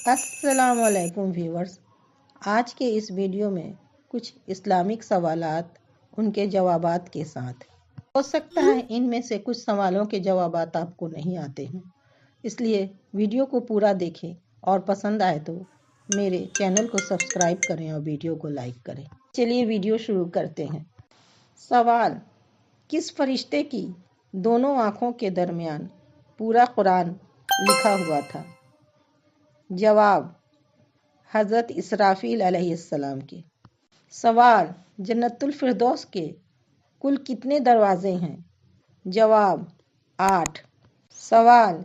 السلام علیکم ویورز، آج کے اس ویڈیو میں کچھ اسلامک سوالات ان کے جوابات کے ساتھ۔ ہو سکتا ہے ان میں سے کچھ سوالوں کے جوابات آپ کو نہیں آتے ہوں، اس لیے ویڈیو کو پورا دیکھیں اور پسند آئے تو میرے چینل کو سبسکرائب کریں اور ویڈیو کو لائک کریں۔ چلیے ویڈیو شروع کرتے ہیں۔ سوال: کس فرشتے کی دونوں آنکھوں کے درمیان پورا قرآن لکھا ہوا تھا؟ جواب: حضرت اسرافیل علیہ السلام کے۔ سوال: جنت الفردوس کے کل کتنے دروازے ہیں؟ جواب: 8۔ سوال: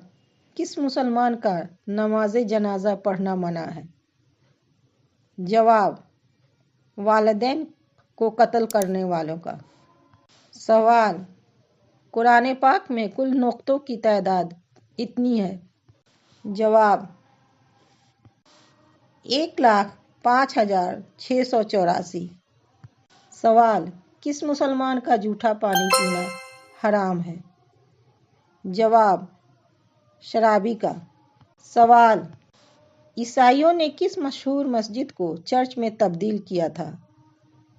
کس مسلمان کا نماز جنازہ پڑھنا منع ہے؟ جواب: والدین کو قتل کرنے والوں کا۔ سوال: قرآن پاک میں کل نقطوں کی تعداد کتنی ہے؟ جواب: 1,05,684۔ سوال: کس مسلمان کا جھوٹا پانی پینا حرام ہے؟ جواب: شرابی کا۔ سوال: عیسائیوں نے کس مشہور مسجد کو چرچ میں تبدیل کیا تھا؟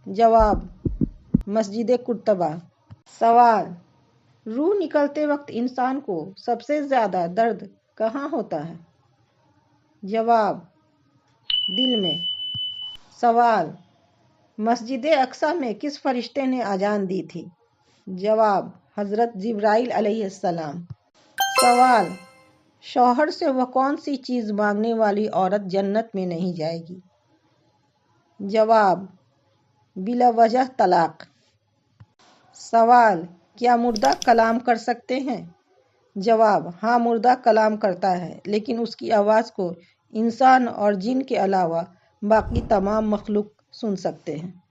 جواب: مسجد قرطبہ۔ سوال: روح نکلتے وقت انسان کو سب سے زیادہ درد کہاں ہوتا ہے؟ جواب: دل میں۔ سوال: مسجد اقصی میں کس فرشتے نے اذان دی تھی؟ جواب: حضرت جبرائیل علیہ السلام۔ سوال: شوہر سے وہ کون سی چیز مانگنے والی عورت جنت میں نہیں جائے گی؟ جواب: بلا وجہ طلاق۔ سوال: کیا مردہ کلام کر سکتے ہیں؟ جواب: ہاں، مردہ کلام کرتا ہے، لیکن اس کی آواز کو انسان اور جن کے علاوہ باقی تمام مخلوق سن سکتے ہیں۔